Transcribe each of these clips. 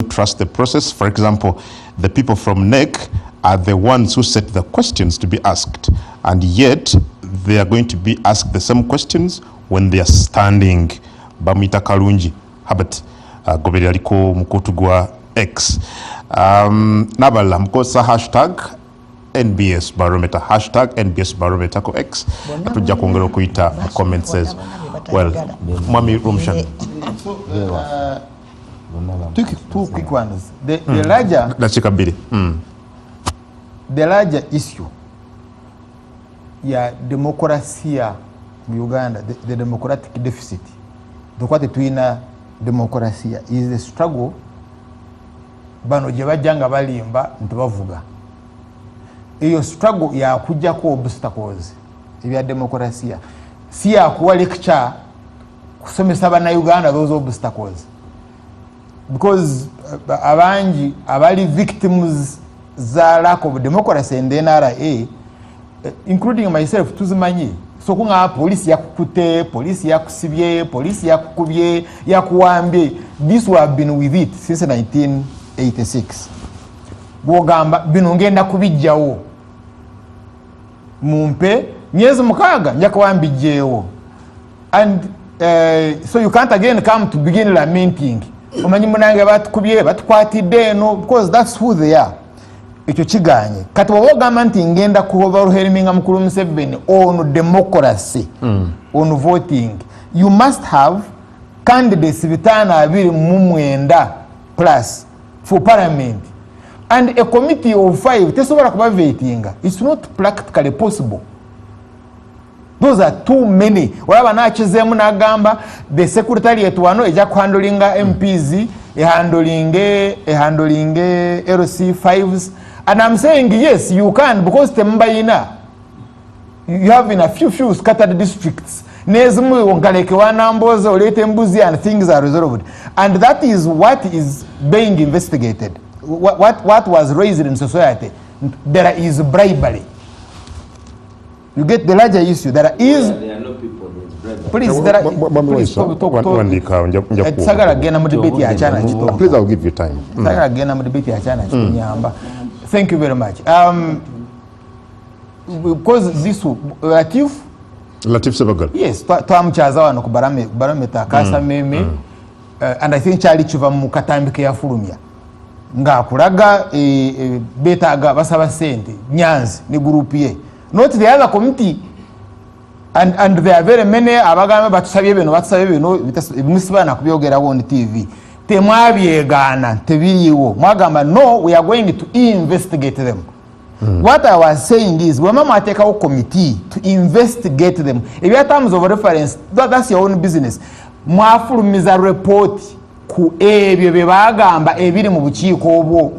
trust the process. For example, the people from NEC are the ones who set the questions to be asked, and yet they are going to be asked the same questions when they are standing. Bamita Kalunji Habit goberera liko mukutu gwa X. Nabala mkosa hashtag NBS barometer, hashtag NBS barometer ko X. Atujja kwongera okuyita mu comments says well Mwami Rumshan. Two quick ones. The larger the larger issue ya demokrasia mu Uganda, the democratic deficit, dokwate tuina demokrasia is the struggle bano gye bajjanga balimba ntubavuga. Iyo struggle ya kujja ko obstacles ebya demokrasia si ya kuwa lecture kusomesa bana Uganda those obstacles, because abanji abali victims za lack of democracy and NRA, including myself, tuzimanyi. So kunga polisi yakukute, polisi yakusibye, polisi yakukubye, yakuwambye. This we have been with it since 1986. Bwogamba bino ngenda kubijjawo. Mumpe myezi mukaga njakuwambijjewo. And so you can't again come to begin lamenting. Omanyi munange batukubye, batukwatidde eno, because that's who they are. Ekyo kiganye. Kati wogamba nti ngenda ku overwhelming mukulu Museveni on democracy, on voting. You must have candidates bitana 29 plus for parliament. And a committee of 5 tesobola kuba votinga. It's not practically possible. Those are too many. Olaba nachizemu nagamba the secretariat wano eja kuhandolinga MPs, handling LC5s. And I'm saying yes, you can, because tembayina you have in a few scattered districts. Nezmu wonkaleke wanambozo olete mbuzi and things are resolved. And that is what is being investigated. What was raised in society. There is bribery. You get the larger issue. There is. There are no people with bribery. Please, there are. Please, I'll give you time. Thank you very much. Because this Latif Sebagal. Yes, twamchaza wano ku barometer kasa meme, and I think Charlie Chiva mu katambike ya fulumya nga kulaga betaga basaba sente Nyanzi ni group ye. Not the other committee, and there are very many abagame batusabye bino musibana kubyogera on TV. Temwabyegana tebiriwo mwagamba no, we are going to investigate them. What I was saying is when mama take a committee to investigate them, if you have terms of reference, that's your own business. Mwafulumiza report ku ebyo bebagamba ebiri mu bukiiko obwo.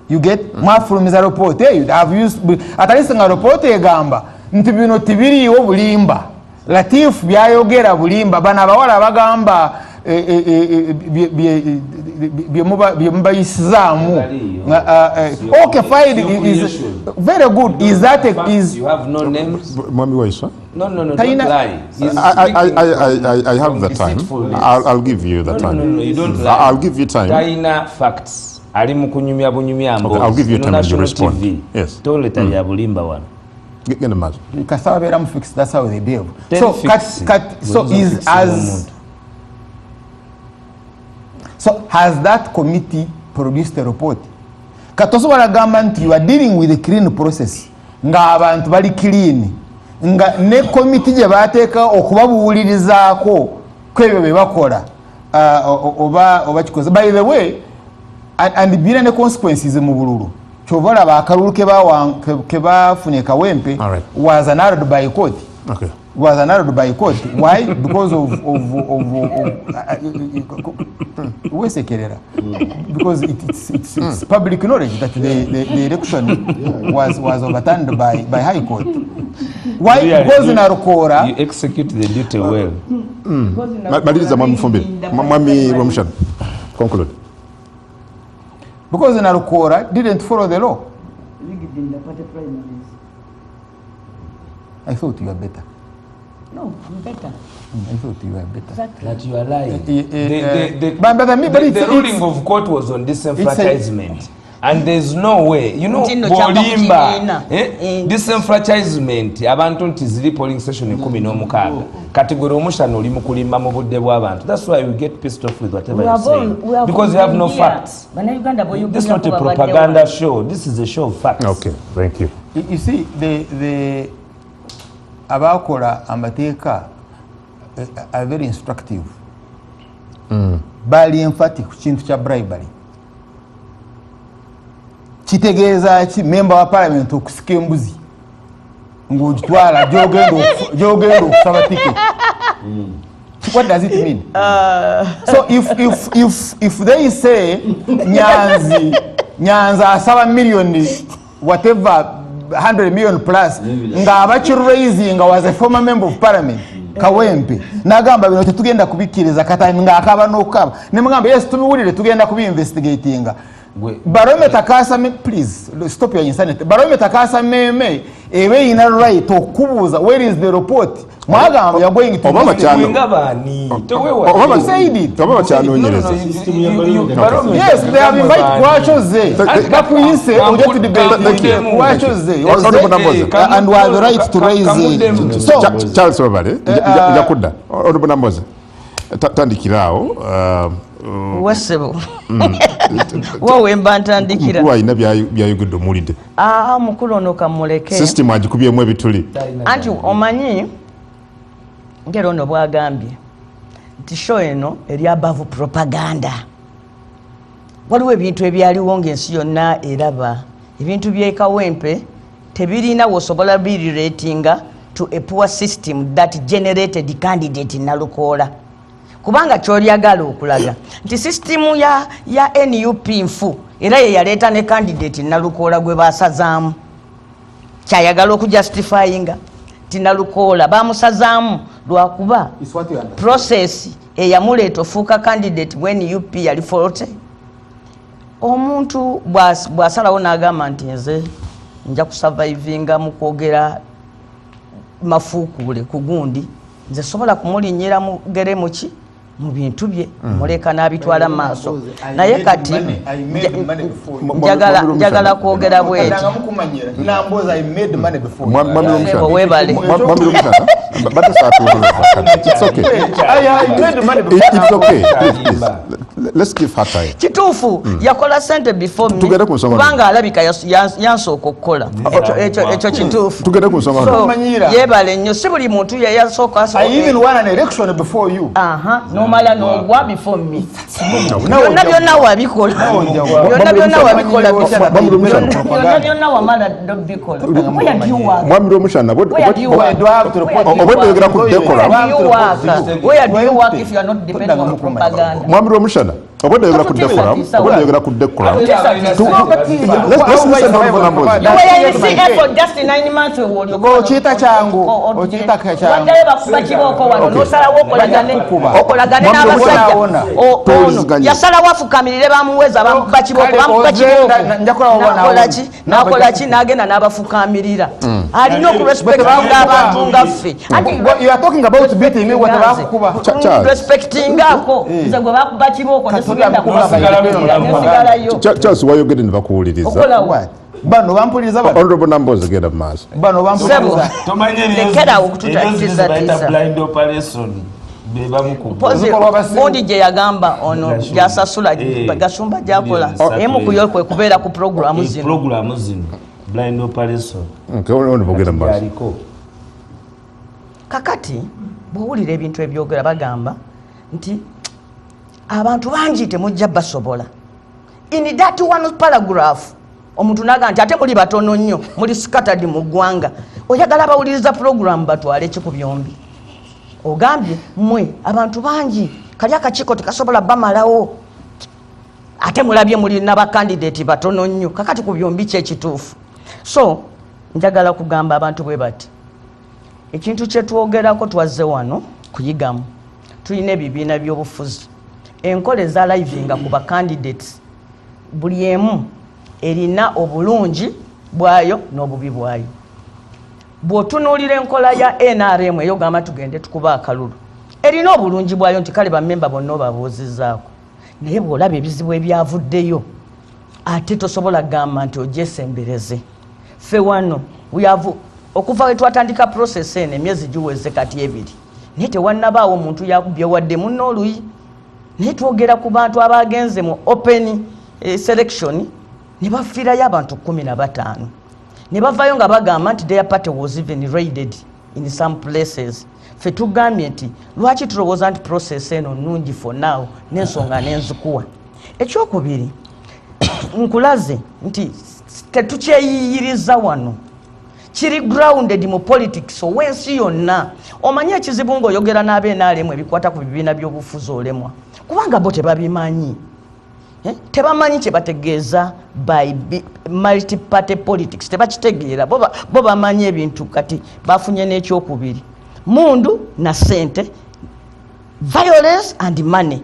You get mwafulumiza report. Hey, I've used at least nga report egamba nti bino tibiriwo bulimba. Latif byayogera bulimba bana bawala bagamba okay, fine, is very good. Is that is you have no names? Mwami Waiswa? No, don't lie. I have the time. I'll give you the time. No, you don't lie. I'll give you time. Taina facts. Ali mukunyumya bunyumya mbo. Okay, I'll give you time to respond. TV. Yes. Tole ya bulimba wana. Get the matter. Kasawa bera fix. That's how they behave. So is as. So has that committee produced a report? Katosobola gamba nti you are dealing with a clean process. Nga abantu bali clean. Nga ne committee gye bateeka okubabuulirizaako kwebyo bye bakola oba kikoze. By the way, and bina ne consequences mu bululu. Kyovola bakalulu ke bafune Kawempe was annulled by court. Okay. Was annulled by court. Why? Because of because it's public knowledge that the election was overturned by High Court. Why? Because in Arukora you execute the duty well. Madiliza Mwami Fumbi. Mwami Rumshan. Conclude. Because in Arukora didn't follow the law. I thought you were better. No, I'm better. I thought you were better. Exactly. That you are lying. But The ruling of court was on disenfranchisement. And there's no way, you know, Ntino Bolimba, kyamukirina. disenfranchisement, abantu nti ziri polling station 16. Kati gwe omushano oli mu kulimba mu budde bw'abantu. That's why we get pissed off with whatever you say. Because you have no facts. This is not a propaganda show. This is a show of facts. Okay, thank you. You see, the abakola amateeka are very instructive. Bali emphatic ku kintu kya bribery. Kitegeeza ki member wa parliament okusika embuzi ng'ogitwala gy'ogenda okusaba ticket. What does it mean? So if they say Nyanza asaba million whatever 100 million plus ng'abakiraising was a former member of parliament Kawempe nagamba bino tetugenda kubikkiriza katani ng'akaba n'okukaba ne mugamba yes tubiwulire tugenda kubinvestigatinga. Barometer kasa me, please stop your insanity. Barometer kasa me ewe ina right okubuza where is the report mwagamba you're going to Obama chano ngabani Obama said it. Obama chano nyereza. Yes, they have invited wachoze bakuyise ojja to debate wachoze and we have the right to raise it. So Charles Obale yakudda Honorable Namboza tandikirawo Wasebo. Wowe mbantandikira. Kuwa ina byayogedde omulidde. Mukulu ono kamuleke. System agikubyemu ebituli. Anti omanyi ngero ono bwagambye nti show eno eri above propaganda. Waliwo ebintu ebyaliwo ng'ensi yonna eraba. Ebintu by'e Kawempe tebirina wosobola biriratinga to a poor system that generated candidate Nalukoola. Kubanga ky'olyagala okulaga nti system ya NUP nfu era ye yaleeta ne candidate Nalukoola gwe baasazaamu kyayagala okujustifyinga nti Nalukoola baamusazaamu lwakuba process eyamuleeta ofuuka candidate we NUP yali fault. Omuntu bw'asalawo n'agamba nti nze nja kusurvivinga mu kwogera mafuukule ku gundi nze sobola kumulinnyira mugere muki mu bintu bye muleka n'abitwala mu maaso naye kati njagala kwogera bweti webale Let's give her time. Kituufu yakola sente before me kubanga alabika yansooka okukola ekyo kituufu yebale nnyo si buli muntu yasooka nomala n'ogwa before me byonna byonna wabikola byonna wamala bikola Mwami Omushana where do you work if you are not depending on propaganda? Mwami Omushana obodde yogera ku decorum let's listen to Honorable Namboza. For just 9 months okiyita kyangu bakuba kibooko wano nosalawo okolagane n'abasajja ono yasalawo afukamirire bamuweza bamukuba kibooko nakolaki n'agenda n'abafukamirira alina okurespektinga abantu nga ffe respectingako nze gwe bakuba kibooko nesigenda kubasigalayo Charles wayogedde ne bakuwuliriza. Bano bampuliriza Honorable Namboza genda mu maaso. Bano bampuliriza lekera okututatiza blind operation bondi gye yagamba ono gyasasula gasumba gyakola emu kuyo kwe kubeera ku programu zino blind operation genda mu maaso. kakati bwowulira ebintu ebyogera bagamba nti abantu bangi temujja basobola in that one paragraph omuntu naga nti ate muli batono nnyo muli scattered mu ggwanga oyagala bawuliriza program batwale ekiku byombi ogambye mmwe abantu bangi kali akakiiko tekasobola bamalawo ate mulabye muli n'abakandidate batono nnyo kakati ku byombi kyekituufu. So njagala kugamba abantu bwe bati ekintu kyetwogerako twazze wano kuyigamu tulina ebibiina by'obufuzi enkola ezalivinga ku bacandidates buli emu erina obulungi bwayo n'obubi bwayo. bw'otunuulira enkola ya NRM eyogamba tugende tukuba akalulu erina obulungi bwayo nti kale bammemba bonna obabuuzizaako naye bw'olaba ebizibu ebyavuddeyo ate tosobola kugamba nti ogyesembereze ffe wano okuva we twatandika process eno emyezi giweze kati 2 naye tewannabaawo omuntu yakubye wadde munno oluyi naye twogera ku bantu abagenze mu open selection ne bafiirayo abantu 15 ne bavaayo nga bagamba nti their party was even raided in some places. Ffe tugambye nti lwaki tulowooza nti process eno nnungi for now n'ensonga n'enzikuwa. Ekyokubiri nkulaze nti tetukyeyiyiriza wano kiri grounded mu politics ow'ensi yonna. Omanye ekizibu ng'oyogera n'ab'NRM ebikwata ku bibiina by'obufuzi olemwa kubanga bo tebabimanyi. Tebamanyi kye bategeeza by multi-party politics, tebakitegeera bo bamanyi ebintu kati bafunye n'ekyokubiri mundu na sente, violence and money.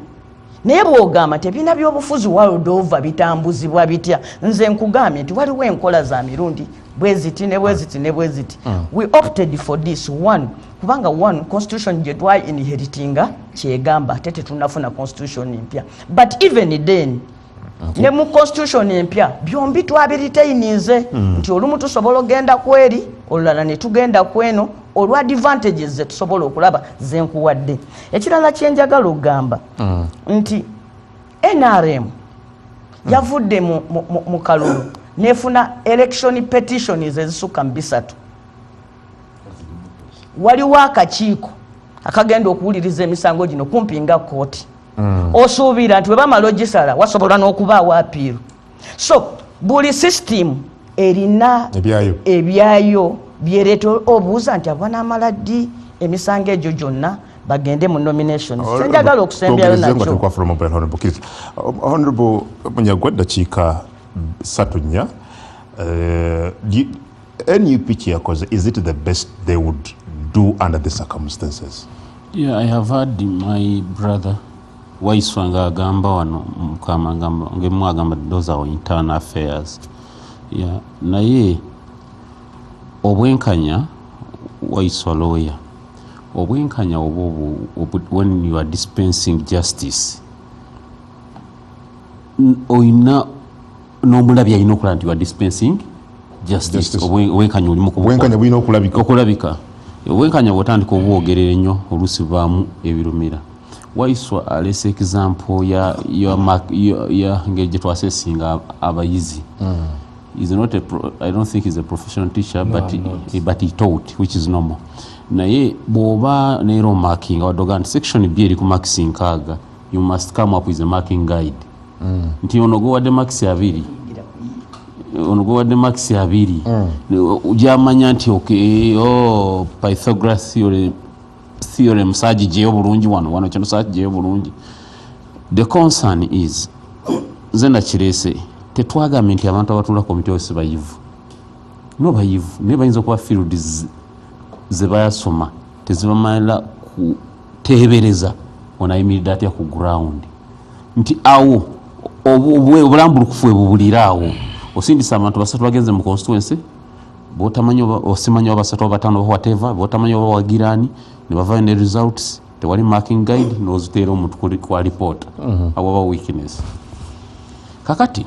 Naye bw'ogamba nti ebibiina by'obufuzi world over bitambuzibwa bitya, nze nkugambye nti waliwo enkola za mirundi bweziti ne bweziti ne bweziti. We opted for this one kubanga one constitution gye twa inheritinga kyegamba tete tunafuna constitution empya, but even then ne mu constitution empya byombi twabiritayininze nti olumu tusobola ogenda kweri olulala ne tugenda kweno olwa advantages ze tusobola okulaba zenkuwadde. Ekirala kyenjagala okugamba nti NRM yavudde mu kalulu nefuna election petitions ezisukka mu 3. Waliwo akakiiko akagenda okuwuliriza emisango gino kumpi nga kooti. Osuubira nti webamala ogisala wasobola n'okubaawo apiiru. So buli system erina ebyayo byereeta obuuza nti abanaamala ddi emisango egyo gyonna bagende mu nomination. Senjagala okusembyayo nakyo. Honorable Munyagwa eddakiika 3 NUP kyeyakoze, is it the best they would do under the circumstances? Yeah, I have heard my brother Waiswa nga agamba wano mukama ngamba ngemu agamba those are internal affairs. Yeah, naye obwenkanya Waiswa lawyer, obwenkanya when you are dispensing justice oyina n'omulabi alina okulaba nti you are dispensing justice. Obwenkanya olimu obwenkanya bulina okulabika. Obwenkanya bw'otandika obwogerera ennyo oluusi baamu ebirumira. Waiswa alese example ya ngeri gye twasesinga abayizi. He's not I don't think he's a professional teacher, but he taught, which is normal. Naye bw'oba neero marking awadoga nti section B eri ku marks 6, you must come up with a marking guide. Nti ono gowadde marks 2 ujamanya nti okay, Pythagoras theorem saji jeyo bulungi wano kino saji jeyo bulungi. The concern is zenda kirese tetwagambye nti abantu abatula komite ose bayivu ne bayinza okuba fields ze bayasoma tezibamalira kuteebereza onayimiridde atya ku ground nti awo obulambulukufu bubuliraawo osindisa abantu 3 bagenze mu constituency botamanyi osimanyi oba 3 oba 5 oba whatever botamanyi oba wagirani ne bavayo ne results tewali marking guide n'oziteera omuntu ku report awaba weakness. Kakati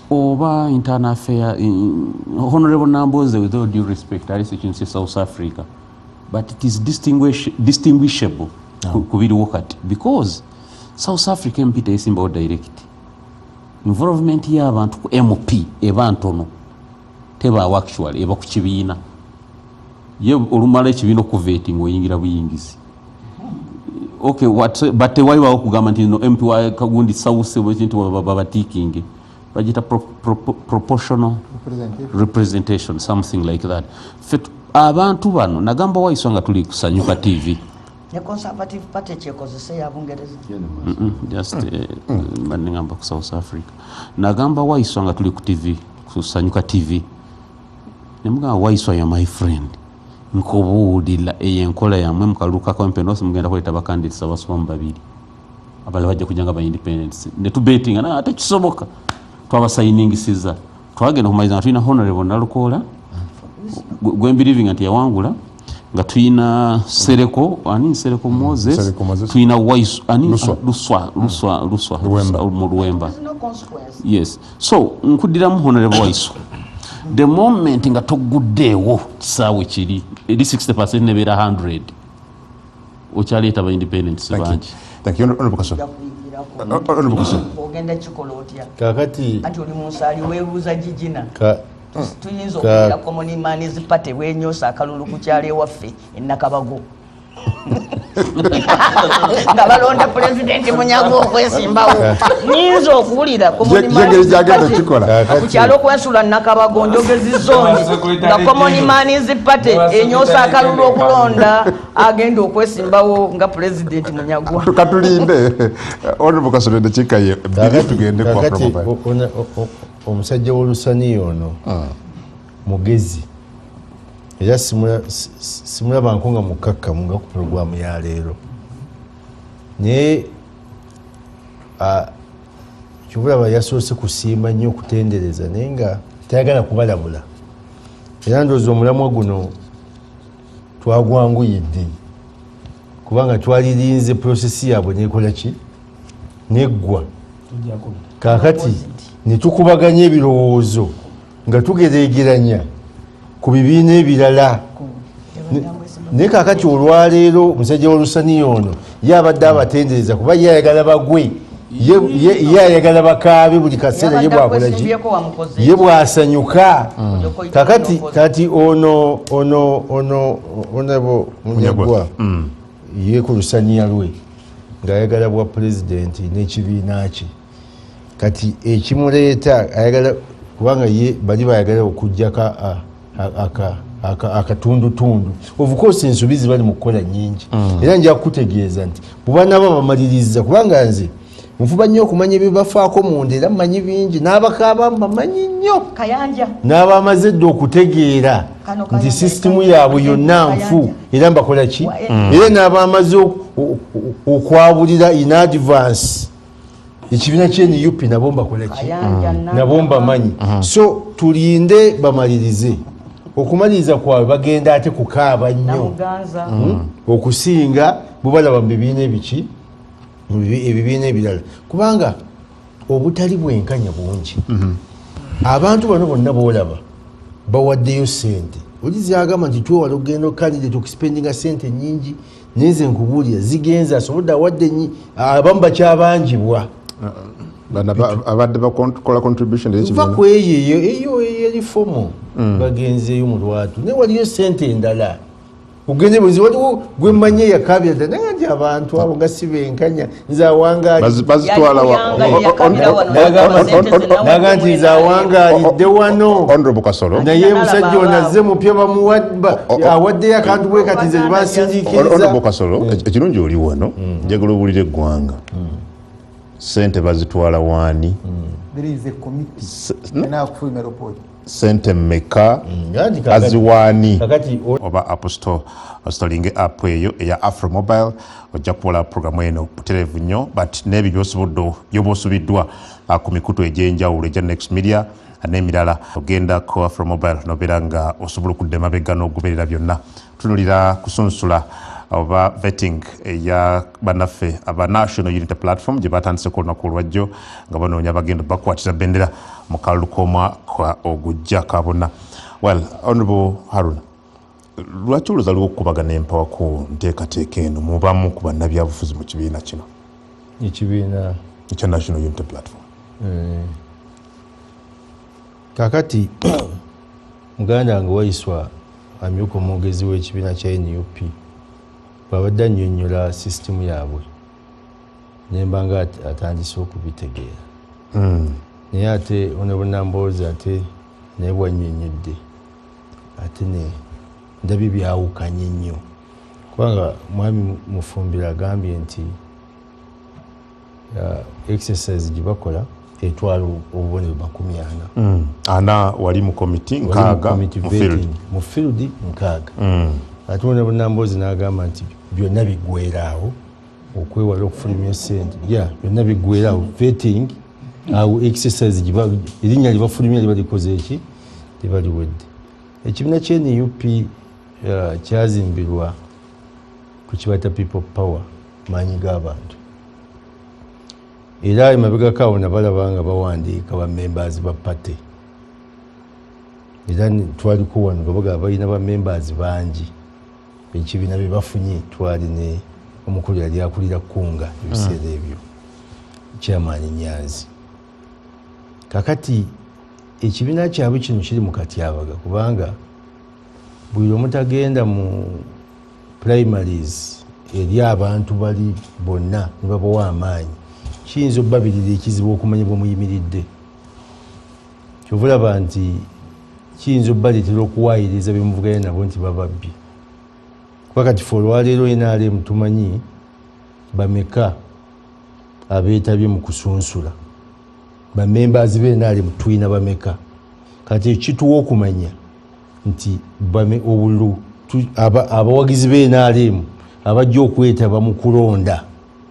oba internal affair Honorable Namboze, with all due respect, I research in South Africa, but it is distinguishable kubiri wakati because South Africa mpita esimbawo direct involvement y'abantu ku MP ebantono tebaawo actually eba ku kibiina ye olumala ekibiina okuveting oyingira buyingizi. Okay, but tewaliwo okugamba nti no MP wa Kagundi South bw'ekintu babatikinge bajita proportional representation, something like that. Abantu bano nagamba Waiswa nga tuli kusanyuka TV. The Conservative Party kyekozesa ya Bungereza. Just ngamba ku South Africa. Nagamba Waiswa nga tuli ku TV, kusanyuka TV. Nemugamba Waiswa ya my friend. Nkobuulira eyenkola yamwe mukaluka kwa mpenosi mugenda kuleta bakandidates abasoma 2 abale bajja kujanga ba independence ne tubetinga na ate kisoboka twabasayiningisiza twagenda kumaliza tulina Honorable Nalukola gwe believing nti yawangula nga tuyina Sereko Moses tuyina Waisu Luswa mu Luwemba. Yes, so nkudiramu Honorable Waisu, the moment nga toguddeewo kisaawe kiri eri 60% nebeera 100 okyaleeta ba independents bangi. Thank you. Honorable Kasolo. Ogenda kikola otya kakati ati oli munsali weebuuza gigina tuyinza okubeera common mans party wenyosa akalulu ku kyalo ewaffe Nakabago nga balonda pulezidenti Munyago okwesimbawo nyinza okuwulira ku kyalo okwensula Nakabago njogezi zoni nga common mans party enyosa akalulu okulonda agenda okwesimbawo nga pulezidenti Munyago. Katulinde Honorable Kasolo dakika ye biri tugende kwa program. Omusajja w'olusani ono mugezi era simulaba nkonga mukakkamu nga ku puroguramu ya leero naye kibulaba yasoose kusiima nnyo okutendereza naye nga tayagala kubalabula era ndowooza omulamwa guno twagwanguyidde kubanga twalirinze prosesi yaabwe nekola ki neggwa kaakati ne tukubaganya ebirowoozo nga tugereegeranya ku bibiina ebirala naye kaakati olwaleero omusajja w'olusani ono ye abadde abatendereza kuba ye ayagala bagwe ye ayagala bakaabe buli kaseera ye bwakola ki ye bwasanyuka kakati ono Munyagwa ye ku lusaniya lwe ng'ayagala bwa pulezidenti n'ekibiina kye kati ekimuleeta ayagala kubanga ye bali bayagala okujjako akatundutundu of course ensuubizi bali mu kukola nyingi era nja kukutegeeza nti bwe banaba bamaliriza kubanga nze nfuba nnyo okumanya ebibafaako munda era mmanyi bingi n'abakaaba mbamanyi nnyo n'abamaze dde okutegeera nti sisitimu yaabwe yonna nfu era mbakola ki era n'abamaze okwabulira in advance ekibiina ky'NUP nabo mbakola ki nabo mbamanyi so tulinde bamalirize okumaliriza kwabwe bagenda ate kukaaba nnyo okusinga bubalaba mu bibiina ebiki ebibiina ebirala kubanga obutali bwenkanya bungi abantu bano bonna boolaba bawaddeyo sente oli zagamba nti twewala okugenda okukandidate okuspendinga sente nyingi neze nkubuulira zigenze asobodde awadde abamu bakyabangibwa abadde bakola contribution va kweyo eri fomo bagenzeyo mu lwatu naye waliyo sente endala ugende buzi waliwo gwe mmanye yakabya dda naye nti abantu abo nga si benkanya nze bazitwala naga nti nze awangaalidde wano Honorable Kasolo naye musajja ono azze mupya awaddeyo akantu bwe kati nze tebasindiikiriza Honorable Kasolo ekirungi oli wano njagala owulire eggwanga sente bazitwala waani sente mmeka aziwaani oba apostolinge app eyo eya Afromobile ojja kukola programu eno butereevu nnyo but n'ebyo byoba osubiddwa ku mikutu egy'enjawulo egya Next Media n'emirala ogenda ku Afromobile nobeera nga osobola okudda emabega n'ogoberera byonna tunulira kusunsula oba vetting eya bannaffe aba National Unity Platform gye batandiseko olunaku olwajjo nga banoonya bagenda bakwatira bendera mu kalulu k'omwaka ogujja kabona. Well, Honorable Haruna, lwaki olowooza aliwo okukubagana empawa ku nteekateeka eno mubamu ku bannabyabufuzi mu kibiina kino ekibiina ekya National Unity Platform? Kakati muganda wange Waiswa amyuka omwogezi w'ekibiina kya NUP babadde annyonnyola sisitimu yaabwe nemba nga atandise okubitegeera naye ate onabonamboozi ate naye bwannyonnyodde ate ndabye byawukanye nnyo kubanga mwami Mufumbira agambye nti exercise gye bakola etwala obubonero 40 ana wali mu komiti nkaaga mu field nkaaga ate onabonamboozi n'agamba nti byonna biggweeraawo okwewala okufulumya sente byonna biggweeraawo vetting awo exercise erinnya lye bafulumya liba likoze eki liba liwedde ekibiina kye NUP kyazimbirwa ku kibata people power maanyi g'abantu era emabegako awo nabalaba nga bawandiika bamembers ba pate era twaliko wano babaga balina bamembers bangi ekibiina bye bafunye twali ne omukulu yali akulira kunga ebiseera ebyo chairman Nyanzi kakati ekibiina kyabwe kino kiri mu katyabaga kubanga buli omutagenda mu primaries eri abantu bali bonna ne babawa amaanyi kiyinza obbabirira ekizibu okumanya bwemuyimiridde kyovulaba nti kiyinza obbaleetera okuwaayiriza bemuvuganya nabo nti bababbi kuba kati fe olwaleero NRM tumanyi bameka abeetabye mu kusunsula bamembers b'NRM tulina bameka kati ekituwa okumanya nti obululu abawagizi b'NRM abajja okwetaba mu kulonda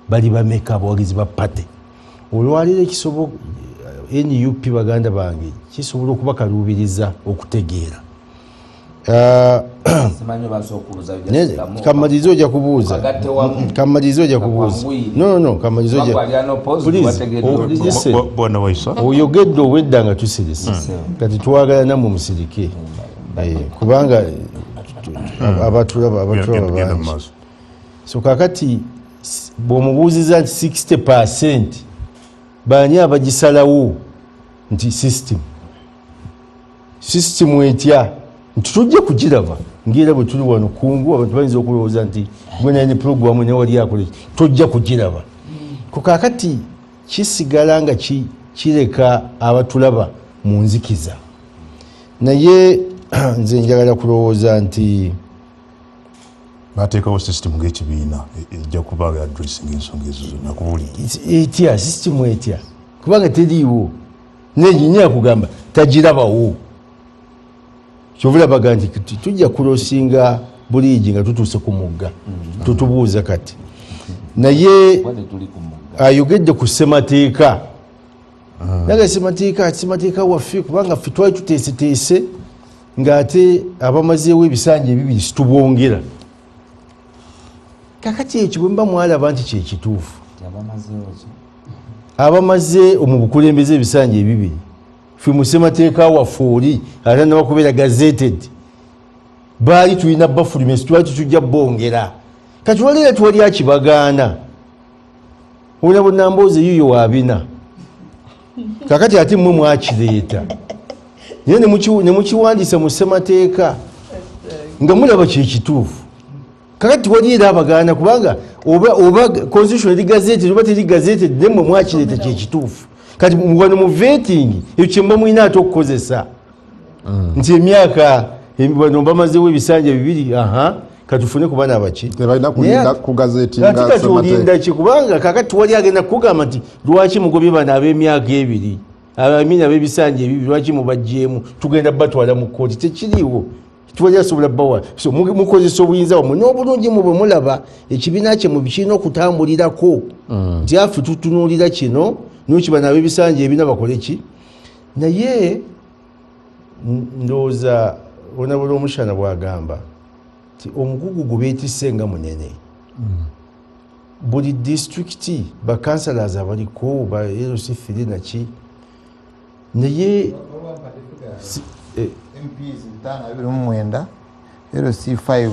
bali bameka abawagizi ba pate olwaliro ekisoboka NUP baganda bange kisobola okubakaluubiriza okutegeera kamaliriza ojja kubuuza oyogedde obwedda nga tusirise kati twagala namwe musirike kubanga abatulaba bangi so kakati bw'omubuuziza nti 60% baani abagisalawo nti system etya nti tujja kugiraba ngera bwe tuli wano kungu abantu bayinza okulowooza nti gwena ne programu newali akole tojja kugiraba kukakati kisigala nga kireka abatulaba mu nzikiza naye nze njagala kulowooza nti bateekawo system ng'ekibiina ejja kuba addressing ensonga ezo zonna kubulira etya system etya kubanga teriiwo nenyinyi kugamba tagirabawo kyovulabaga nti tujja kulosinga buliigi nga tutuuse ku mugga tutubuuza kati naye ayogedde ku ssemateeka naga ssemateeka waffe kubanga ffe twali tuteeseteese ng'ate abamazeewo ebisanja ebibiri situbwongera kakati ekyo bwe mba mwalaba nti kyekituufu abamaze mu bukulembeze ebisanja ebibiri ffe mu ssemateeka waffe oli ate nabakubeera gazeted baali tulina bafulumesi twali tutujja bongera kati waliira twali akibagaana olina bunamboozi eyiyo wabina kakati ate mmwe mwakireeta naye ne mukiwandiisa mu ssemateeka nga mulaba kyekituufu kakati wali era abagaana kubanga oba constitution eri gazeted oba teri gazeted nemwe mwakireeta kyekituufu kati wano mu vetting ekyo kyemba mwina ate okukozesa nti emyaka wano bamazeewo ebisanja bibiri katufune kuba nabaki kati olinda ki kubanga kakati wali agenda kukugamba nti lwaki mugobye bano ab'emyaka ebiri amini ab'ebisanja ebibiri lwaki mubajjeemu tugenda batwala mu kooti tekiriiwo tuwali asobola bawa so mukozesa obuyinza wamwe n'obulungi mu bwe mulaba ekibiina kye mubikirina okutambulirako nti affe tutunuulira kino nokiba n'ab'ebisanja ebina bakole ki naye ndowooza onabula omushana bwagamba nti omugugu gubeetisse nga munene buli disitulikiti bakansalas abaliko ba LC3 naki naye MPs 529 LC5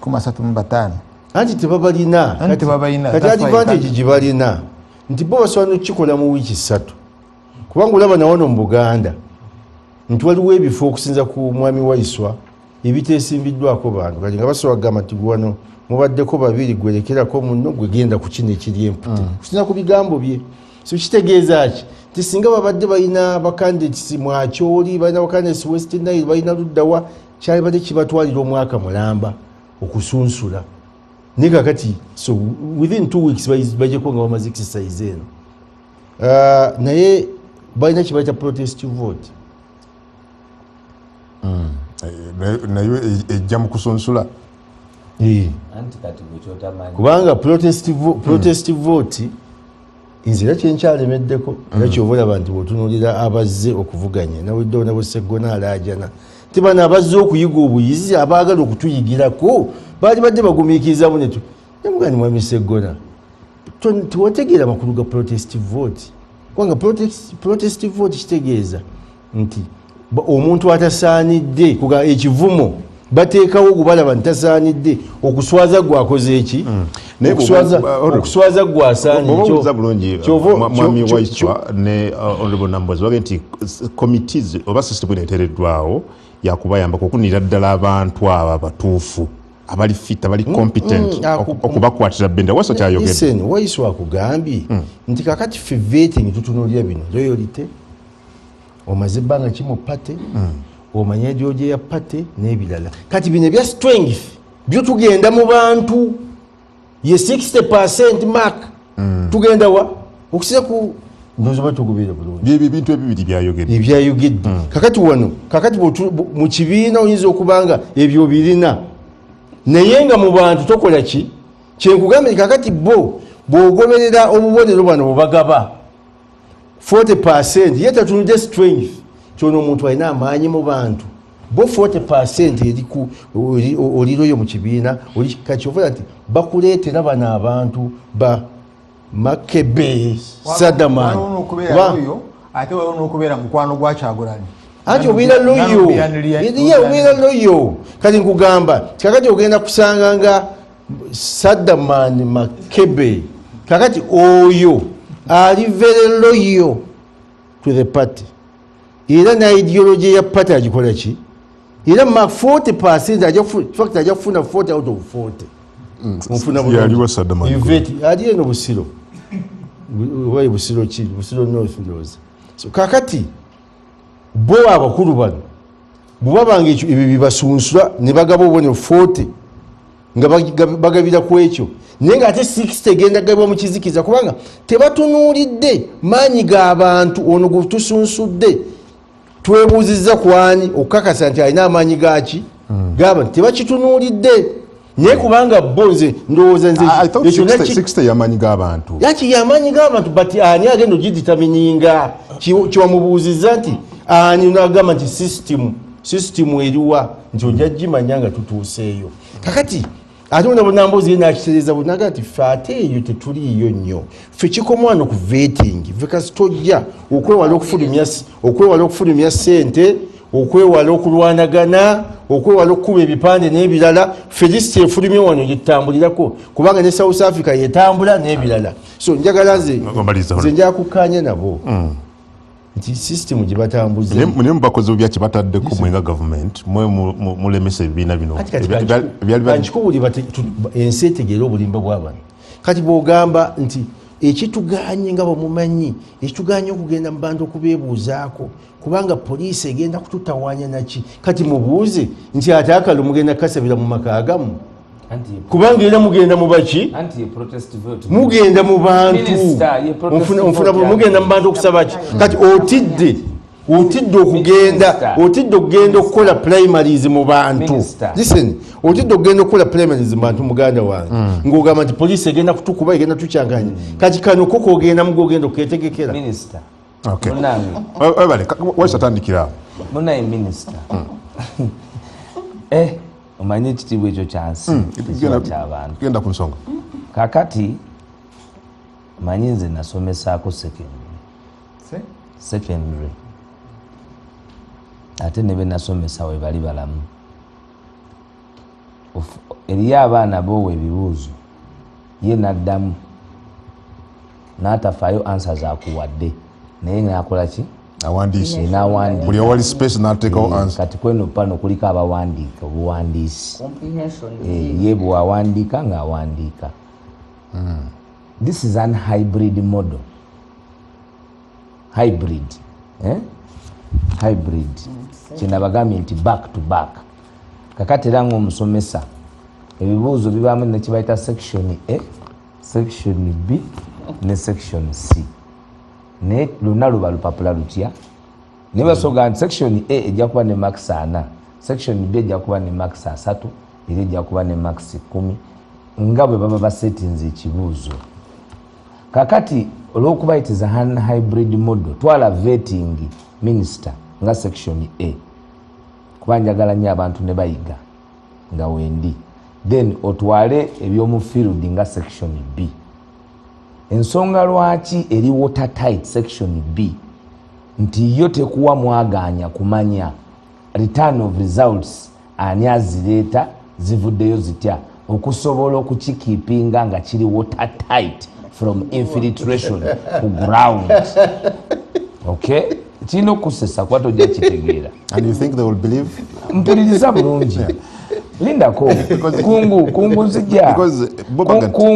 135 anti tebabalina kati advantage gibalina nti bo basobola nokukikola mu wiiki 3 kubanga olaba nawono mu Buganda nti waliwo ebifo okusinza ku mwami Waiswa ebiteesimbiddwako bantu kati nga basobola kugamba nti wano mubaddeko babiri gwerekerako munno gwegenda ku kino ekiri empute kusinza ku bigambo bye so kitegeeza ki nti singa babadde balina bacandidates Mwakyoli balina bacandidates West Nile balina luddawa kyali badde kibatwalira omwaka mulamba okusunsula naye kakati so within 2 weeks bajjeko nga bamaze exercise eno naye balina kibayita protest vote nayo ejja mu kusunsula kubanga protest vote nze era kyenkyalemeddeko era kyova olaba nti bw'otunuulira abazze okuvuganya naweddewo nabwe Sseggona alaajana tebana abazze okuyiga obuyizi abaagala okutuyigirako baali badde bagumiikiriza munetu namugani mwami Sseggona tewategeera makulu ga protestive vote kubanga protestive vote kitegeeza nti omuntu atasaanidde kuga ekivumo bateekawo okubalaba nti tasaanidde okuswaza gwakoze eki okuswaza gwasaaniobuuza bulungi mwami Waiswa ne honorable Nambooze bagee nti committees oba system eneeteereddwawo yakubayambako okunira ddala abantu abo abatuufu abali fit abali competent okubakwatira bendera wasa kyayogedde Waiswa akugambye nti kakati ffe vetting tutunuulira bino loyalty omaze ebbanga ki mu pate omanya edyoje ya pate n'ebirala kati bino ebya strength byo tugenda mu bantu ye 60% mark tugenda wa okusinza ku ndozoba tugubire bulungi ebintu ebibiri byayogedde kakati wano kakati mu kibiina oyinza okubanga ebyo birina naye nga mu bantu tokola ki kyenkugambye kakati bw'ogoberera obubonero bano bwebagaba 40% ye tatunudde strength kyono omuntu alina amaanyi mu bantu bo 40% oliroyo mu kibiina kati ovola nti bakuleetera bano abantu ba Makebe Sadaman ate waliwo n'okubeera mukwano gwa Kyagulanyi anti obeera loyo kati nkugamba kakati ogenda kusanga nga Sadaman Makebe kakati oyo ali very loyo to the party era na ideology ya party agikola ki era ma 40% ajja kufuna 40 out of 40 yaliwo Sadaman ali eno Busiro wayi Busiro ki Busiro North Ndoza so kakati bo abakulu bano bubabanga ekyo ebyo bibasunsula ne bagaba obone 40 nga bagabira ku ekyo naye nga ate 60 genda gabwa mu kizikiza kubanga tebatunuulidde maanyi g'abantu ono gutusunsudde twebuuzizza kwani okukakasa nti alina amaanyi gaki gaba tebakitunuulidde naye kubanga bonze ndowooza nze 60 y'amaanyi g'abantu yaki y'amaanyi g'abantu but ani agenda ogiditamininga kiwamubuuzizza nti ani nagamba nti system eriwa nti ojja gimanya nga tutuuseeyo kakati ate ona Nambooze ye nakitereeza bunaga nti ffe ate eyo tetuliiyo nnyo ffe kikoma wano ku vetting ffe kasi tojja okwewala okufulumya ssente okwewala okulwanagana okwewala okukuba ebipande n'ebirala ffe lisiti efulumye wano gyetutambulirako kubanga ne South Africa yetambula n'ebirala so njagala nze njakukkaanya nabo nti system gye batambuze naye mubakozi byaki bataddeko mwenga government mwe mulemesa ebibiina bino nkikubuli ensi etegeera obulimba bw'abantu kati bw'ogamba nti ekituganye nga bwemumanyi ekituganye okugenda mu bantu okubeebuuzaako kubanga poliisi egenda kututawaanya naki kati mubuuze nti ate akalo mugenda kasabira mu maka agamu kubanga era mugenda mu baki mugenda mu bantu mugenda mu bantu okusaba ki kati otidde okugenda okukola primaries mu bantu listen otidde okugenda okukola primaries mu bantu muganda wange ng'ogamba nti poliisi egenda kutukuba egenda tukyanganya kati kano ko kogenda mugogenda okuketegekera waisatandikira munaye minisita omanyi ekitiibwa ekyo kyansi kyabantu genda ku nsonga kakati manyi nze nasomesaako secondary ate ne benasomesa we bali balamu eriyo abaana boowa ebibuuzo ye naddamu n'atafaayo ansa zakuwadde naye nakola ki awandiise buli awali space n'ateekawo answer kati kweno pano kuliko abawandiika obuwandiisi ye bwewawandiika ng'awandiika this is an hybrid model hybrid kyenabagambye nti back to back kakati era ng'omusomesa ebibuuzo bibaamu nekibaita section A section B ne section C naye luna luba lupapula lutya naye basoga nti section A ejja kuba ne max 4 section B ejja kuba ne max 3 era ejja kuba ne max 10 nga bwe baba basetinze ekibuuzo kakati olw'okuba it is a hybrid model twala vetting minister nga section A kuba njagala nnyo abantu ne bayiga nga wendi, then otwale ebyomu field nga section B. Ensonga lwaki eri watertight section B nti yo tekuwa mwaganya kumanya return of results ani azireeta zivuddeyo zitya okusobola okukikipinga nga kiri watertight from infiltration ku ground. Okay, kirina okusesa kuba tojja kitegeera. And you think they will believe? Mpuliriza bulungi. Lindako kungu nzija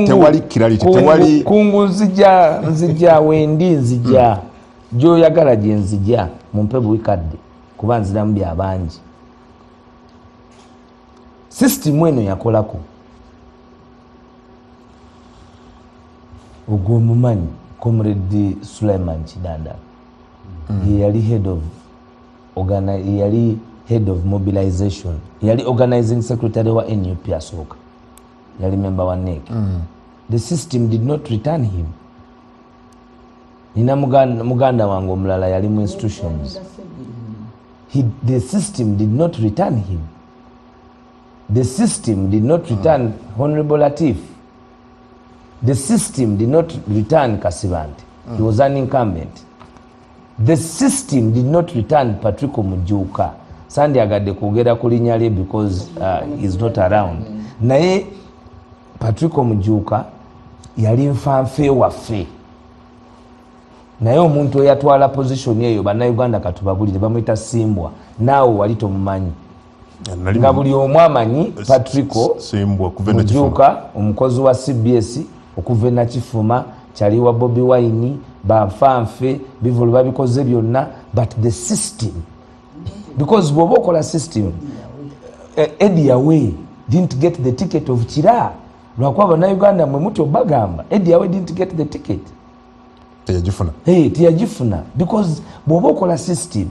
tewali kirality, tewali kungu nzija wendi nzija gyoyagala gye nzija mumpe buwikadde kuba nziramu byabangi. System eno yakolako ogwo omumanyi Comrade Sulaiman Kidanda yali head of mobilization, yali organizing secretary wa NUP asooka, yali member wa NEC. The system did not return him. Nina muganda wange omulala yali mu institutions. The system did not return him. The system did not return Honorable Latif. The system did not return Kasibante. He was an incumbent. The system did not return Patrick Mujuka. Sandi agadde kwogera ku linnya lye because he's not around. Naye Patrick Mujuka yali nfanfe waffe. Naye omuntu eyatwala position eyo bannayuganda katubabulire bamuyita Simbwa, naawe wali tomumanyi. Nga buli omu amanyi Patrick Mujuka, omukozi wa CBS okuva Nakifuma, kyali wa Bobi Wine, banfanfe bivulu babikoze byonna, but the system, because bw'oba okola system, Eddie Awe didn't get the ticket of Kira. Lwakuba bannayuganda mwe muti obagamba Eddie Awe didn't get the ticket. Teyagifuna. Because bw'oba okola system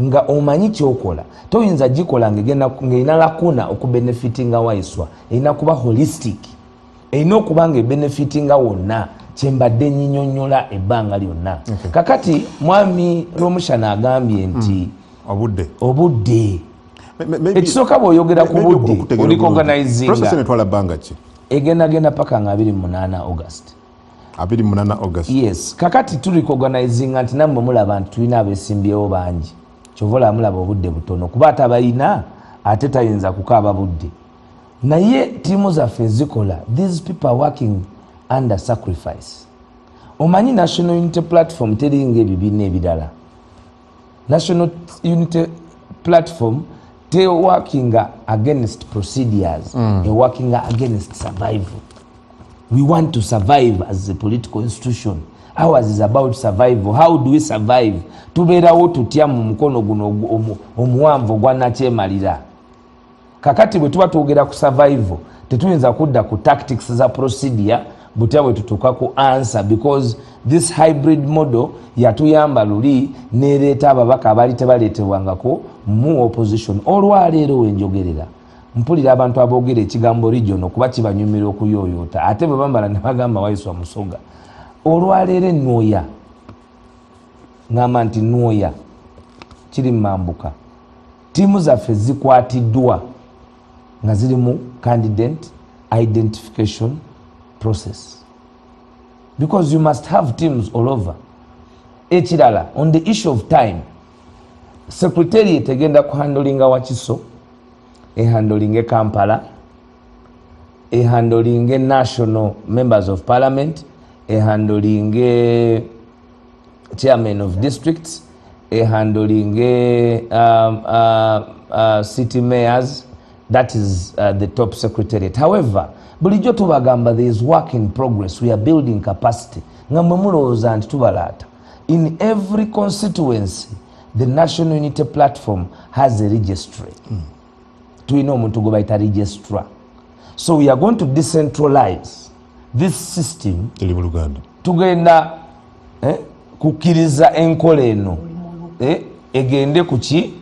nga omanyi kyokola, toyinza gikola ng'erina lakuna okubenefitinga Waiswa. Erina kuba holistic. Erina okuba nga ebenefitinga wonna. Kyembadde nyinyonnyola ebbanga lyonna. Kakati mwami Romushana agambye nti obudde ekisooka bw'oyogera ku budde oli organizinga egenda paka nga 28 August. 28 August. Yes, kakati tuli organizinga nti nammwe mulaba nti tulina abeesimbyewo bangi. Kyovola mulaba obudde butono kuba atabalina ate tayinza kukaaba budde. Naye tiimu zaffe zikola, these people are working under sacrifice. Omanyi National Unity Platform teringa ebibiina ebirala. National Unity Platform they working against procedures, working against survival. We want to survive as a political institution. Ours is about survival. How do we survive? Tubeerawo tutya mu mukono guno omuwanvu gwa nakyemalira. Kakati bwe tuba twogera ku survival, tetuyinza kudda ku tactics za procedure butya bwe tutuuka ku answer, because this hybrid model yatuyamba luli nereeta ababaka abaali tebaleetebwangako mu opposition. Olwaleero wenjogerera mpulira abantu aboogera ekigambo region okuba kibanyumira okuyooyoota ate bwe bambala ne bagamba Waiswa Musoga. Olwaleero ennooya ngamba nti nnooya kiri mambuka. Tiimu zaffe zikwatiddwa nga ziri mu candidate identification process, because you must have teams all over. Ekirala, on the issue of time, secretariat egenda kuhandolinga Wakiso, ehandolinge Kampala, ehandolinge national members of parliament, ehandolinge chairman of districts, ehandolinge city mayors. That is the top secretariat. However, bulijjo tubagamba there is work in progress. We are building capacity. Nga mwe mulowooza nti tubalaata. In every constituency, the National Unity Platform has a registry. Tuyina omuntu gwe bayita registrar. So we are going to decentralize this system. Tugenda kukkiriza enkola eno egende kuki?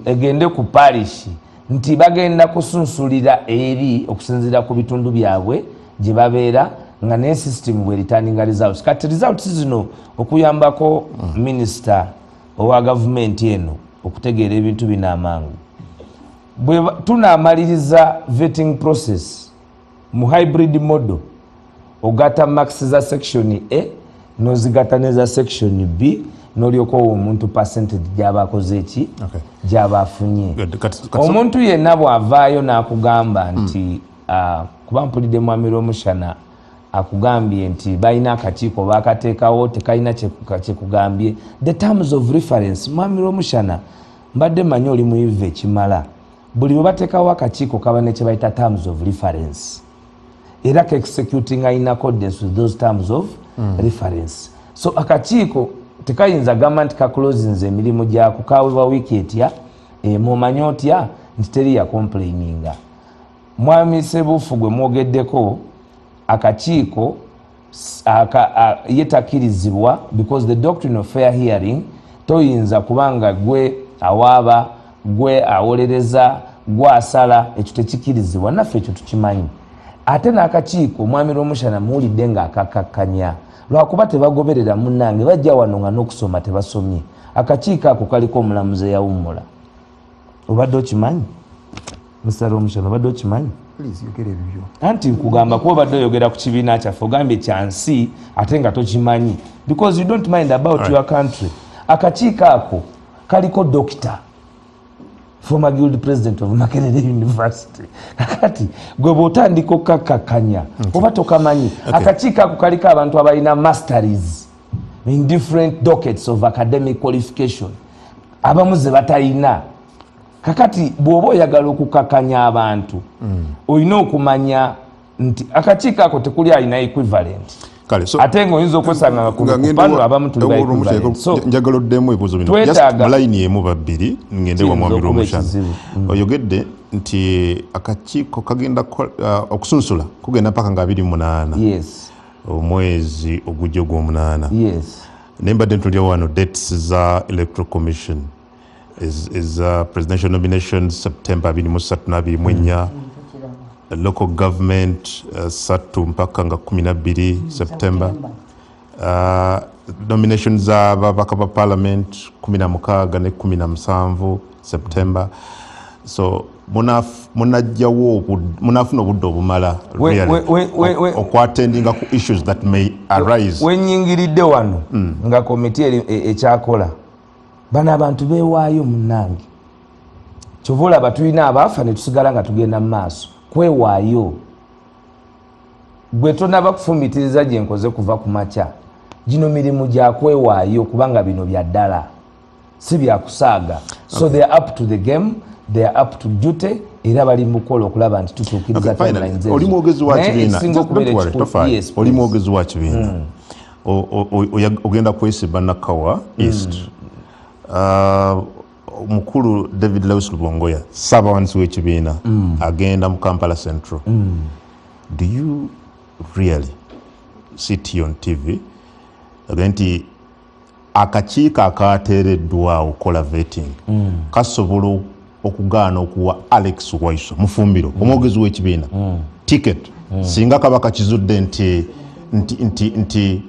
Egende ku parish. Nti bagenda kusunsulira eri okusinzira ku bitundu byabwe gye babeera nga ne system bwe returninga results. Kati results zino okuyambako minister owa government eno okutegeera ebintu bino amangu. tunamaliriza vetting process mu hybrid model ogata max za section A nozigata neza section B nolyoka omuntu percentage gyabakoze eki gyabafunye. Omuntu yenna bwavaayo n'akugamba nti kuba mpulidde Mwami Omushana akugambye nti balina akakiiko bakateekawo tekalina kyekugambye the terms of reference. Mwami Omushana mbadde manyi oli muyivu ekimala buli bwe bateekawo akakiiko kaba ne kye bayita terms of reference era executing in accordance with those terms of reference. So akakiiko tekayinza gamba nti kaklozinze emirimu gyako kawebwa wiiki etya mumanyi otya nti teri ya complaininga. Mwami Ssebuufu gwe mwogeddeko akakiiko yetakirizibwa because the doctrine of fair hearing toyinza kubanga gwe awaaba gwe awolereza gwe asala ekyo tekikirizibwa naffe ekyo tukimanyi. Ate n'akakiiko Mwami Omushana muwulidde nga akakakkanya lwakuba tebagoberera munnange bajja wano nga n'okusoma tebasomye. Akakiiko ako kaliko omulamuzi eyawummula. Obadde okimanyi Mr. Omushana, obadde okimanyi? Anti nkugamba kuba obadde oyogera ku kibiina kyaffe ogambye kyansi ate nga tokimanyi because you don't mind about your country. Akakiiko ako kaliko doctor former guild president of Makerere University. Kakati gwe bw'otandika okukkakkanya oba tokamanyi. Akakiiko ako kaliko abantu abalina masteries in different dockets of academic qualification abamu ze batalina. Kakati bw'oba oyagala okukkakkanya abantu olina okumanya nti akakiiko ako tekuli alina equivalent. Ate ng'oyinza okwesanga kupano abamu tuli ba equivalent. So njagala oddemu ebibuuzo bino just mu layini emu babbiri ngende wa Mwami Omushana. Oyogedde nti akakiiko kagenda okusunsula kugenda paka nga 28. Yes. Omwezi ogujja ogw'omunaana. Yes. Nembadde ntulya wano dates za Electoral Commission is presidential nominations September 23 local government 3 mpaka nga 12 September nominations za babaka ba parliament 16 ne 17 September. So munajjawo munafuna obudde obumala okwattendinga ku issues that may arise. Wenyingiridde wano nga komiti ekyakola bano abantu beewaayo munnange kyova olaba tulina abaafa ne tusigala nga tugenda mu maaso kwewaayo. Gwe tonaba kufumitiriza gye nkoze kuva ku makya gino mirimu gya kwewaayo kubanga bino bya ddala si bya kusaaga. So they are up to the game, they are up to duty era bali mu kukola okulaba nti tutuukiriza timelines ezo. Oli mwogezi wa kibiina oli mwogezi wa kibiina ogenda kwesiba Nakawa East. Mukulu David Lewis Lubongoya Ssabawanisi w'ekibiina agenda mu Kampala Central. Do you really sit on TV nti akakiiko akateereddwawo okukola vetting kasobola okugaana okuwa Alex Waiso Mufumbiro omwogezi w'ekibiina ticket singa kaba kakizudde nti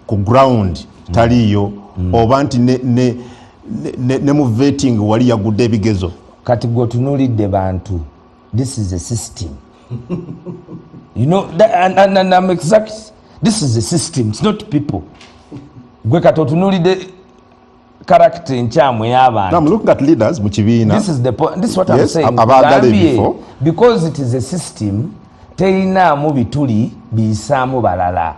ku ground taliyo oba nti ne mu vetting wali yagudde ebigezo? Kati gwotunulidde bantu, this is a system. You know that, and I'm exact. This is a system, it's not people. Gwe kati otunulidde character nkyamu y'abantu. I'm looking at leaders mu kibiina. This is the point. This is what I'm saying. Before. Because it is a system, terinaamu bituli biyisaamu balala.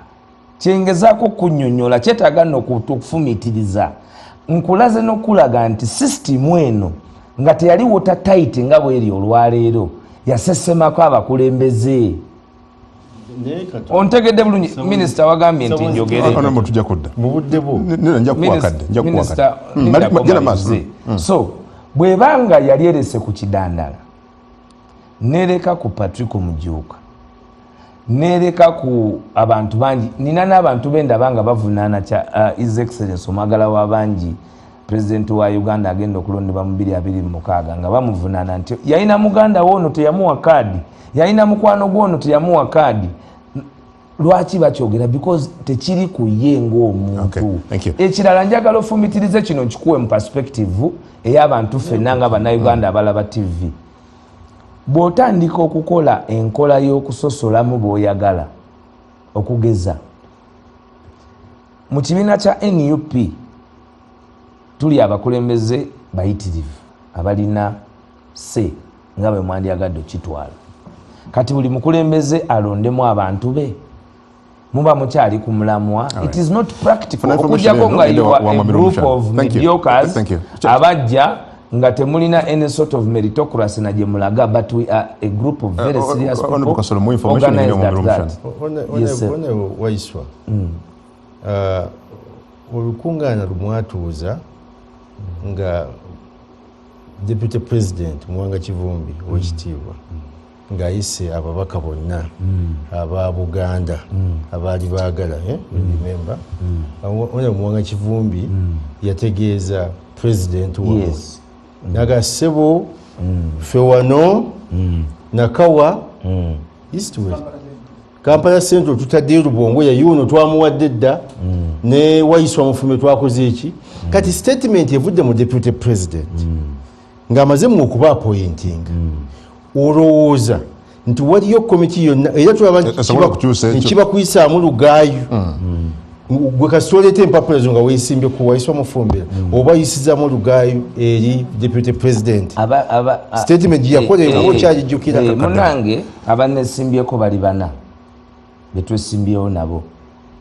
Kyengezaako kunnyonnyola kyetaaga n'okufumiitiriza. Nkulaze n'okulaga nti system eno nga teyali watertight nga bw'eri olwaleero yasesemako abakulembeze. Ontegedde bulungi minisita wagambye nti njogere tujja kudda mu budde bwo nja kuwakadde. So bw'ebanga yali erese ku kidandala nereka ku Patrick Mujuuka nereka ku abantu bangi nina n'abantu bendaba nga bavunaana kya His Excellency omwagala w'abangi President wa Uganda agenda okulondebwa mu 2026 nga bamuvunaana nti yalina muganda w'ono teyamuwa kaadi, yalina mukwano gw'ono teyamuwa kaadi. lwaki bakyogera because tekiri ku ye ng'omuntu. Ekirala njagala ofumitirize kino nkikuwe mu perspective ey'abantu ffenna nga bannayuganda abalaba TV. Bw'otandika okukola enkola y'okusosolamu bw'oyagala okugeza mu kibiina kya NUP tuli abakulembeze bayitirivu abalina se nga bwe mwandyagadde okitwala. Kati buli mukulembeze alondemu abantu be muba mukyali ku mulamwa. It is not practical okujjako nga you are a group of mediocres abajja nga temulina any sort of meritocracy na gye mulaga, but we are a group of very serious people organized at that. Yes, sir. Waiswa olukungaana lumwatuuza nga deputy president Mwanga Kivumbi owekitiibwa ng'ayise ababaka bonna aba Buganda abaali baagala remember Mwanga Kivumbi yategeeza president wabwe naga sebo fewano nakawa eastward Kampala Central tutaddeyo Lubongo ya yuno twamuwadde dda ne Waiswa Mufume twakoze eki kati statement evudde mu deputy president ng'amaze mu okuba appointing olowooza nti waliyo komiti yonna era tulaba kiba kuyisaamu lugaayu gwe kasitoleta empapula zo nga weesimbye ku Waiswa Mufumbira oba yisizaamu lugaayu eri deputy president statement gye yakola okyagijjukira munange abanesimbyeko bali bana betwesimbyewo nabo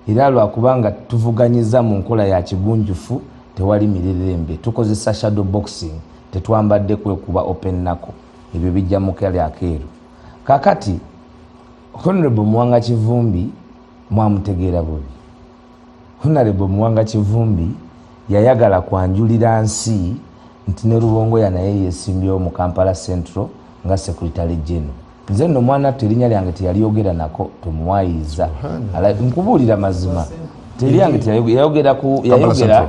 era lwakubanga tuvuganyiza mu nkola ya kigunjufu tewali mirerembe tukozesa shadow boxing tetwambadde kwekuba open nako ebyo bijja mu kale akeeru kakati Honorable Mwanga Kivumbi mwamutegeera bubi. Honorable Mwanga Kivumbi yayagala kwanjulira nsi nti ne Lubongo ya naye yesimbyewo mu Kampala Central nga Secretary General. Nze nno mwana terinya lyange teyaliyogera nako tumuwayiza nkubuulira mazima teryange yayogera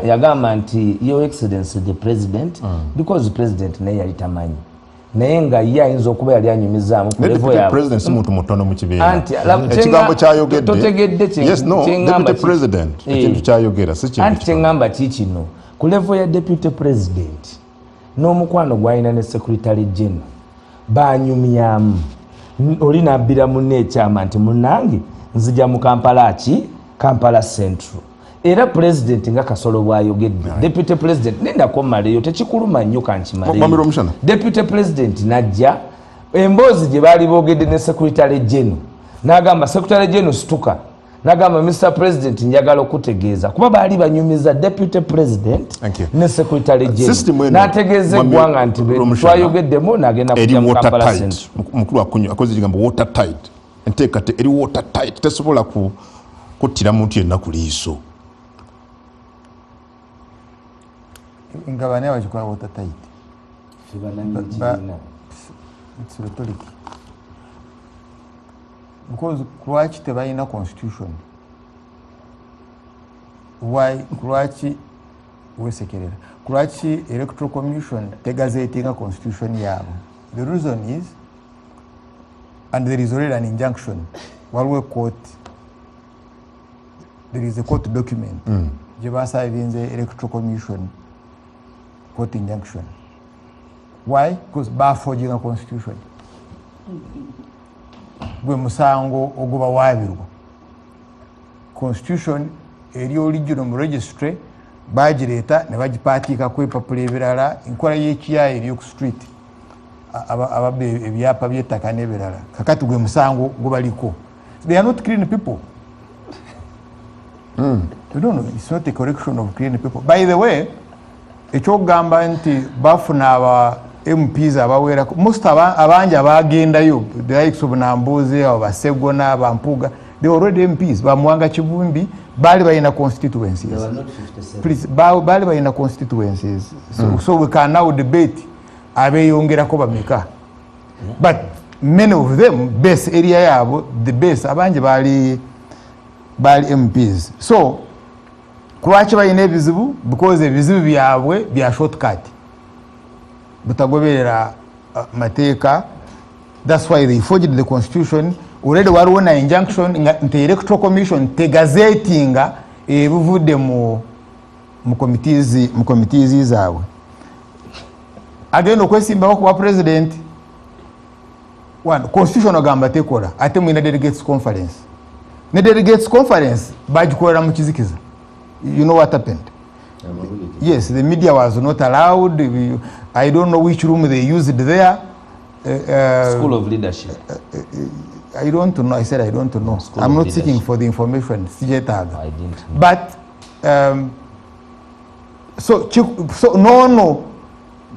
yagamba nti Your Excellency the President because the President naye yali tamanyi naye nga ye ayinza okuba yali anyumizaamu ku level ya president si muntu mutono mu kibiina ekigambo kyayogedde totegedde yes no deputy president ekintu kyayogera si kintu anti kyengamba kikino ku level ya deputy president n'omukwano gwalina ne Secretary General banyumyamu oli nabbira munne ekyama nti munnange nzija mu Kampala Central era president nga Kasolo bwayogedde deputy president nenda komaleyo tekikuluma nnyo kankimaleyo deputy president najja emboozi gye baali boogedde ne Secretary General n'agamba Secretary General situka n'agamba Mr. President njagala okutegeeza kuba baali banyumiza deputy president ne Secretary General n'ategeeza eggwanga nti twayogeddemu n'agenda kujja mu Kampala Central. Mukulu akoze ekigambo watertight enteekate eri watertight tesobola kuttira muntu yenna ku liiso nga bane abakikola watertight it's rhetoric because lwaki tebalina constitution why lwaki wesekerera lwaki electoral commission tegazetinga constitution yabo the reason is and there is already an injunction waliwo court there is a court document gye basavinze electoral commission court injunction. Why? Because baforging a constitution. Gwe musango oguba wabirwa. Constitution eri original mu registry bagireta ne bagipatika ku epapula ebirala enkola y'ekiyayi eri ku street ababe ebyapa by'ettaka n'ebirala kakati gwe musango gubaliko. They are not clean people. You don't know, it's not a correction of clean people. By the way, ekyogamba nti bafuna aba MPs abawera most abanja abagendayo the likes of Nambuze aba Basegona abampuga they already MPs ba Mwanga Kivumbi bali bayina constituencies. They were not 57. Please bali bayina constituencies so we can now debate abeyongerako bameka but many of them base area yabo the base abanje bali MPs so lwaki balina ebizibu because ebizibu byabwe bya shortcut butagoberera mateeka. That's why they forged the constitution already waliwo na injunction nti electoral commission tegazetinga ebivudde mu committees zaabwe agenda okwesimbawo kuba president constitution ogamba tekola ate mwina delegates conference ne delegates conference bagikolera mu kizikiza. You know what happened? Yes, the media was not allowed. I don't know which room they used there. School of Leadership. I don't know. I said I don't know. I'm not seeking for the information. I didn't know. But so no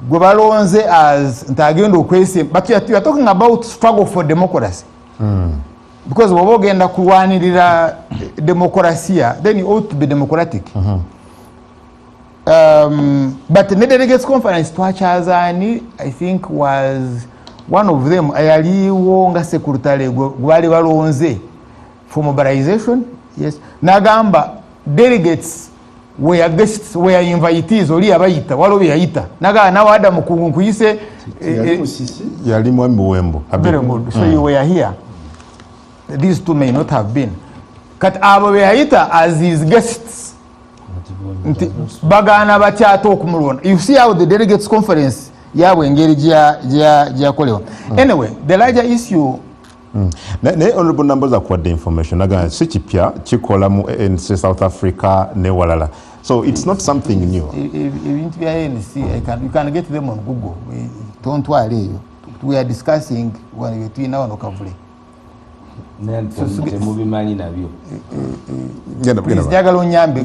Gwebalonze as ntagendo kwese, but you are talking about struggle for democracy. Because we ogenda kulwanirira demokrasia, then you ought to be democratic. But the delegates conference twachazani, I think was one of them ayaliwo nga secretary gwali balonze for mobilization. Yes, nagamba delegates where guests were invitees oli abayita walo byayita naga nawo Adam Mukungu kuyise yali mwami Wembo. Very good. So you were here. These two may not have been. Kat abo byayita as his guests bagana batyato okumulona. You see how the delegates conference yabwe engeri gya kolewa. Anyway, the larger issue ne honorable numbers akwadde information naga si kipya kikola mu ANC South Africa ne walala, so it's not something new. Ebintu bya ANC you can get them on Google. Don't worry, we are discussing when we twina wano Kavule mubimanyi nabyo njagala onyambe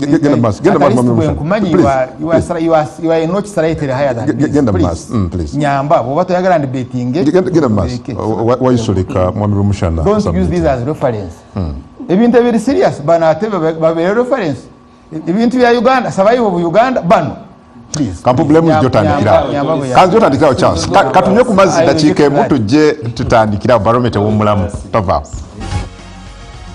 you are not slightly higher than this. Please nyamba bwoba toyagala ndi betting wayisoleka mwami Rumushana. Don't use this as reference. Ebintu ebiri serious bana ate babere reference. Ebintu bya Uganda survival of Uganda bano please kampu blame jotandikira kanzi jotandikira chance katunye ku mazzi dakiika emu tujje tutandikira barometer w'omulamu tova.